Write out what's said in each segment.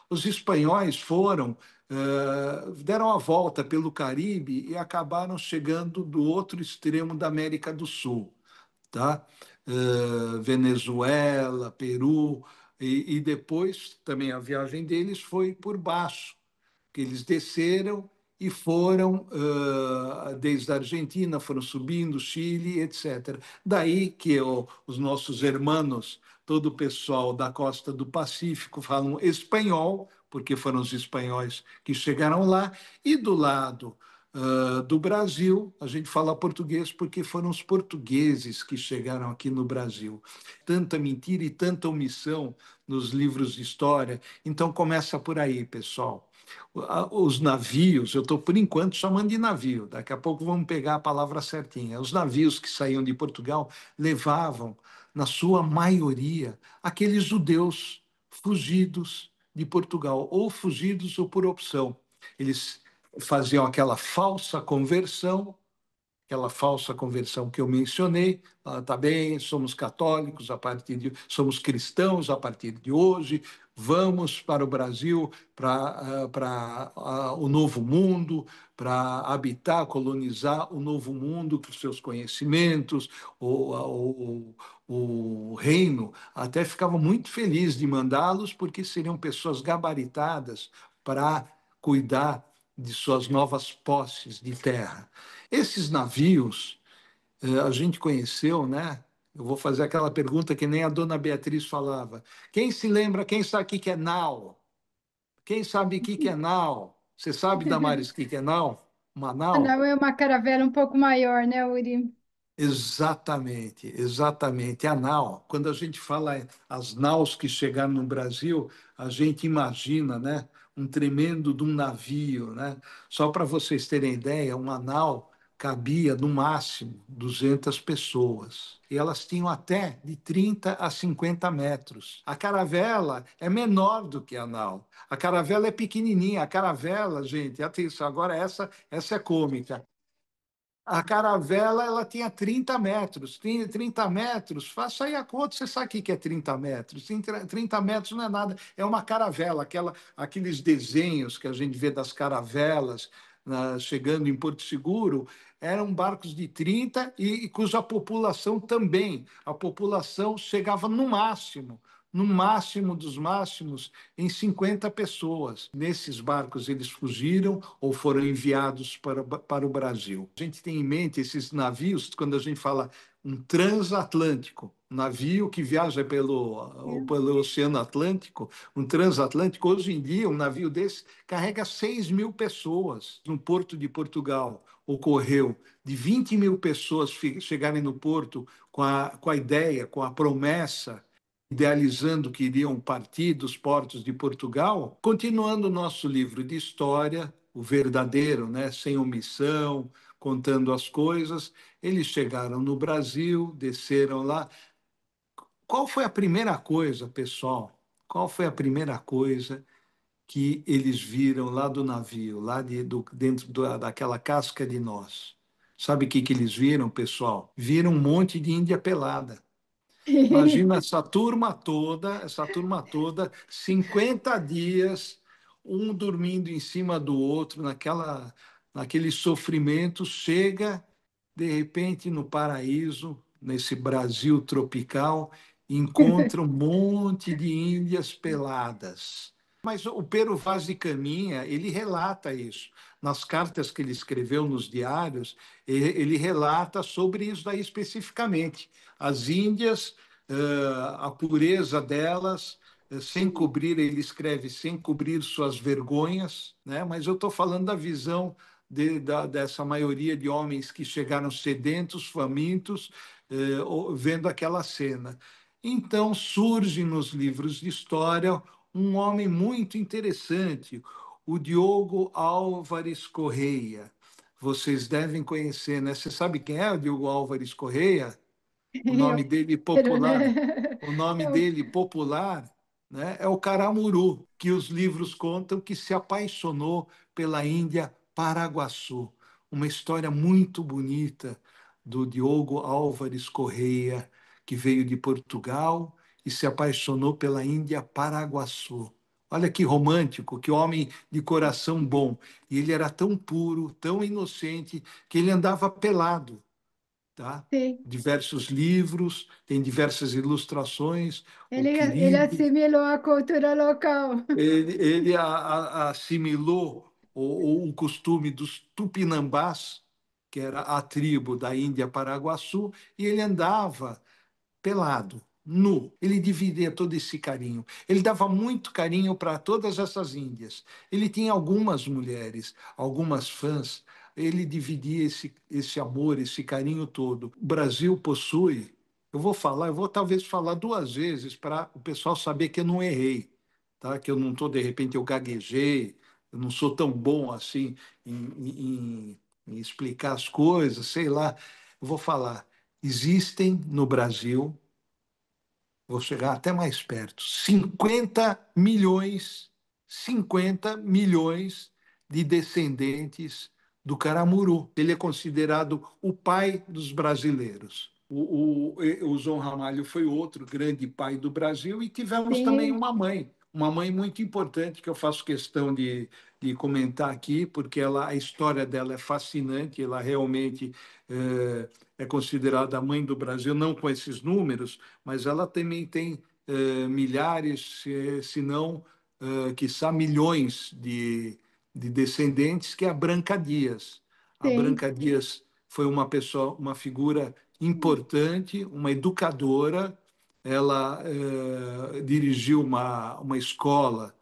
Os espanhóis foram, deram a volta pelo Caribe e acabaram chegando do outro extremo da América do Sul, tá? Venezuela, Peru, e depois também a viagem deles foi por baixo, que eles desceram e foram desde a Argentina, foram subindo, Chile, etc. Daí que os nossos irmãos, todo o pessoal da costa do Pacífico falam espanhol, porque foram os espanhóis que chegaram lá, e do lado do Brasil, a gente fala português porque foram os portugueses que chegaram aqui no Brasil. Tanta mentira e tanta omissão nos livros de história. Então começa por aí, pessoal. Os navios, eu estou por enquanto chamando de navio, daqui a pouco vamos pegar a palavra certinha. Os navios que saíam de Portugal levavam, na sua maioria, aqueles judeus fugidos de Portugal, ou fugidos ou por opção. Eles faziam aquela falsa conversão que eu mencionei. Tá bem, somos católicos a partir de, somos cristãos a partir de hoje, vamos para o Brasil, para o novo mundo, para habitar, colonizar o novo mundo com seus conhecimentos, o reino até ficava muito feliz de mandá-los, porque seriam pessoas gabaritadas para cuidar de suas novas posses de terra. Esses navios, a gente conheceu, né? Eu vou fazer aquela pergunta que nem a dona Beatriz falava. Quem se lembra, quem sabe o que é nau? Quem sabe o que é nau? Você sabe, Damares, o que é nau? Uma Ah, nau? não, é uma caravela um pouco maior, né, Uri? Exatamente, exatamente. A nau, quando a gente fala as naus que chegaram no Brasil, a gente imagina, né, um tremendo de um navio, né? Só para vocês terem ideia, uma nau cabia no máximo 200 pessoas. E elas tinham até de 30 a 50 metros. A caravela é menor do que a nau. A caravela é pequenininha. A caravela, gente, atenção, agora essa é cômica. A caravela ela tinha 30 metros. 30 metros, faça aí a conta, você sabe o que é 30 metros. 30 metros não é nada, é uma caravela, aqueles desenhos que a gente vê das caravelas chegando em Porto Seguro, eram barcos de 30 e cuja população também, a população chegava no máximo dos máximos, em 50 pessoas. Nesses barcos, eles fugiram ou foram enviados para o Brasil. A gente tem em mente esses navios, quando a gente fala um transatlântico, um navio que viaja pelo Oceano Atlântico, um transatlântico. Hoje em dia, um navio desse carrega 6.000 pessoas no Porto de Portugal. Ocorreu de 20.000 pessoas chegarem no porto com a ideia, com a promessa, idealizando que iriam partir dos portos de Portugal. Continuando o nosso livro de história, o verdadeiro, né, sem omissão, contando as coisas, eles chegaram no Brasil, desceram lá. Qual foi a primeira coisa, pessoal? Qual foi a primeira coisa que eles viram lá do navio, dentro daquela casca de nós? Sabe o que eles viram, pessoal? Viram um monte de índia pelada. Imagina essa turma toda, 50 dias, um dormindo em cima do outro, naquele sofrimento, chega, de repente, no paraíso, nesse Brasil tropical, encontra um monte de índias peladas. Mas o Pero Vaz de Caminha, ele relata isso. Nas cartas que ele escreveu nos diários, ele relata sobre isso daí especificamente. As índias, a pureza delas, sem cobrir, ele escreve, sem cobrir suas vergonhas, né? Mas eu estou falando da visão dessa maioria de homens que chegaram sedentos, famintos, vendo aquela cena. Então surge nos livros de história um homem muito interessante, o Diogo Álvares Correia. Vocês devem conhecer, né? Você sabe quem é o Diogo Álvares Correia? O Eu nome dele quero, popular, né? o nome Eu- dele popular, né, é o Caramuru, que os livros contam que se apaixonou pela Índia Paraguaçu. Uma história muito bonita do Diogo Álvares Correia, que veio de Portugal e se apaixonou pela Índia Paraguaçu. Olha que romântico, que homem de coração bom. E ele era tão puro, tão inocente, que ele andava pelado, tá? Sim. Diversos livros, tem diversas ilustrações, o Ele Quirino, assimilou a cultura local. ele assimilou o costume dos tupinambás, que era a tribo da Índia Paraguaçu, e ele andava pelado, nu. Ele dividia todo esse carinho. Ele dava muito carinho para todas essas índias. Ele tinha algumas mulheres, algumas fãs. Ele dividia esse amor, esse carinho todo. O Brasil possui. Eu vou talvez falar duas vezes para o pessoal saber que eu não errei, tá? Que eu não estou, de repente, eu gaguejei, eu não sou tão bom assim em explicar as coisas, sei lá. Eu vou falar. Existem no Brasil, vou chegar até mais perto, 50 milhões de descendentes do Caramuru. Ele é considerado o pai dos brasileiros. O João Ramalho foi outro grande pai do Brasil e tivemos também Sim, uma mãe muito importante que eu faço questão de comentar aqui, porque a história dela é fascinante, ela realmente é considerada a mãe do Brasil, não com esses números, mas ela também tem milhares, se não, quiçá, milhões de descendentes, que é a Branca Dias. A sim. Branca Dias foi uma pessoa, uma figura importante, uma educadora. Ela dirigiu uma escola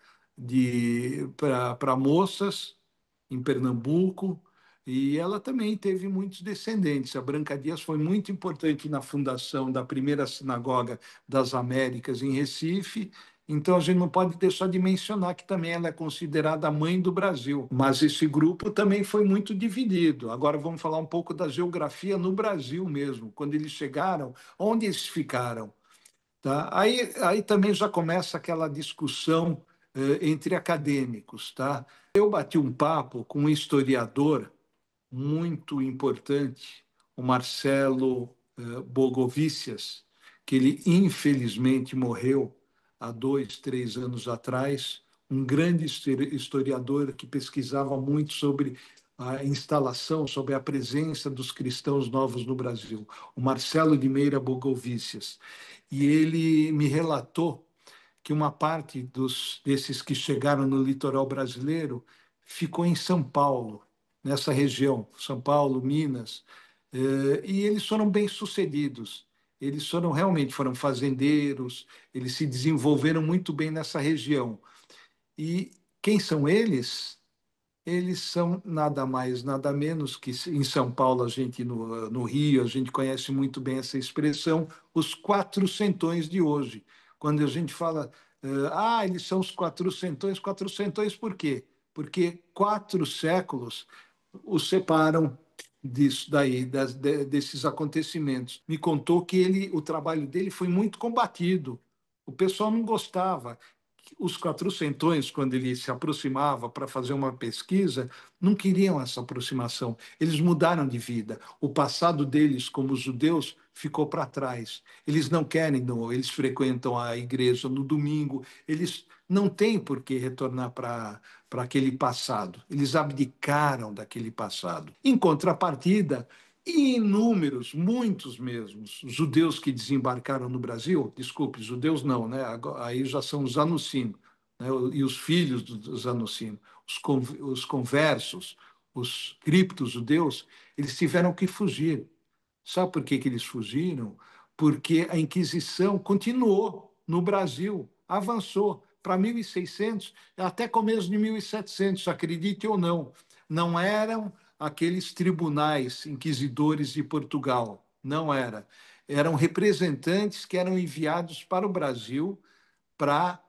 para moças em Pernambuco, e ela também teve muitos descendentes. A Branca Dias foi muito importante na fundação da primeira sinagoga das Américas em Recife. Então, a gente não pode deixar de mencionar que também ela é considerada a mãe do Brasil. Mas esse grupo também foi muito dividido. Agora vamos falar um pouco da geografia no Brasil mesmo. Quando eles chegaram, onde eles ficaram? Tá? Aí também já começa aquela discussão entre acadêmicos. Tá? Eu bati um papo com um historiador muito importante, o Marcelo Bogovicius, que ele infelizmente morreu há 2, 3 anos atrás, um grande historiador que pesquisava muito sobre a instalação, sobre a presença dos cristãos novos no Brasil, o Marcelo de Meira Bogovicius. E ele me relatou que uma parte desses que chegaram no litoral brasileiro ficou em São Paulo, nessa região, São Paulo, Minas, e eles foram bem-sucedidos. Eles foram fazendeiros, eles se desenvolveram muito bem nessa região. E quem são eles? Eles são nada mais, nada menos que em São Paulo, a gente no Rio, a gente conhece muito bem essa expressão, os quatrocentões de hoje. Quando a gente fala, eles são os quatrocentões por quê? Porque 4 séculos os separam disso daí, desses acontecimentos. Me contou que o trabalho dele foi muito combatido. O pessoal não gostava. Os quatrocentões, quando ele se aproximava para fazer uma pesquisa, não queriam essa aproximação. Eles mudaram de vida. O passado deles, como judeus, ficou para trás. Eles não querem, não, eles frequentam a igreja no domingo, eles não têm por que retornar para aquele passado. Eles abdicaram daquele passado. Em contrapartida, inúmeros, muitos mesmos, judeus que desembarcaram no Brasil, desculpe, judeus não, né? Aí já são os anuncinos, né? E os filhos dos anuncinos, os conversos, os criptos judeus, eles tiveram que fugir. Sabe por que eles fugiram? Porque a Inquisição continuou no Brasil, avançou para 1600, até começo de 1700, acredite ou não. Não eram aqueles tribunais inquisidores de Portugal, não era. Eram representantes que eram enviados para o Brasil para,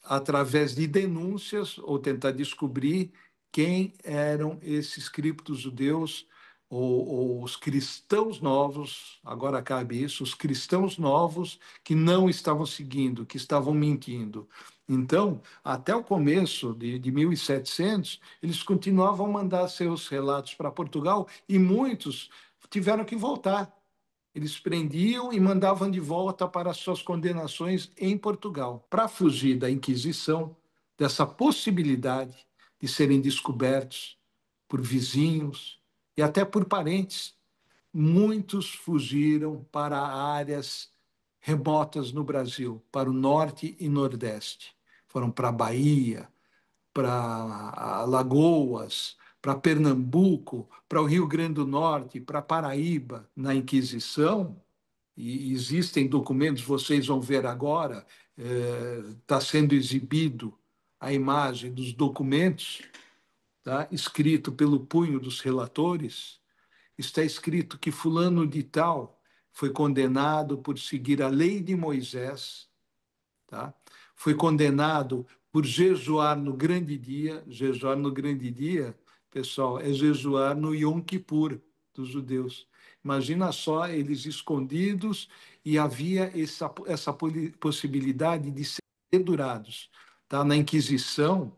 através de denúncias, ou tentar descobrir quem eram esses criptojudeus ou os cristãos novos, agora cabe isso, os cristãos novos que não estavam seguindo, que estavam mentindo. Então, até o começo de 1700, eles continuavam a mandar seus relatos para Portugal e muitos tiveram que voltar. Eles prendiam e mandavam de volta para suas condenações em Portugal. Para fugir da Inquisição, dessa possibilidade de serem descobertos por vizinhos e até por parentes. Muitos fugiram para áreas remotas no Brasil, para o norte e nordeste. Foram para a Bahia, para Lagoas, para Pernambuco, para o Rio Grande do Norte, para Paraíba, na Inquisição, e existem documentos, vocês vão ver agora, está sendo exibido a imagem dos documentos, tá? Escrito pelo punho dos relatores, está escrito que fulano de tal foi condenado por seguir a lei de Moisés, tá? Foi condenado por jejuar no grande dia. Jejuar no grande dia, pessoal, é jejuar no Yom Kippur dos judeus. Imagina só, eles escondidos, e havia essa possibilidade de serem dedurados. Tá? Na Inquisição,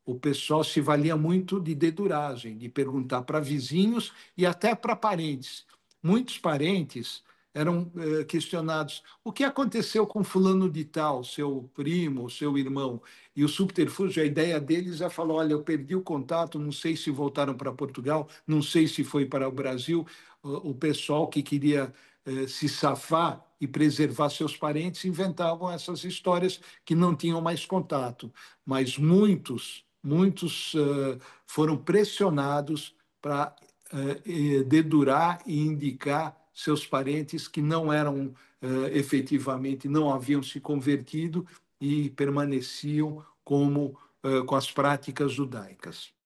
o pessoal se valia muito de deduragem, de perguntar para vizinhos e até para parentes. Muitos parentes eram questionados: o que aconteceu com fulano de tal, seu primo, seu irmão? E o subterfúgio, a ideia deles é falar: olha, eu perdi o contato, não sei se voltaram para Portugal, não sei se foi para o Brasil. O pessoal que queria se safar e preservar seus parentes inventavam essas histórias que não tinham mais contato. Mas muitos foram pressionados para dedurar e indicar seus parentes que não eram efetivamente, não haviam se convertido e permaneciam como com as práticas judaicas.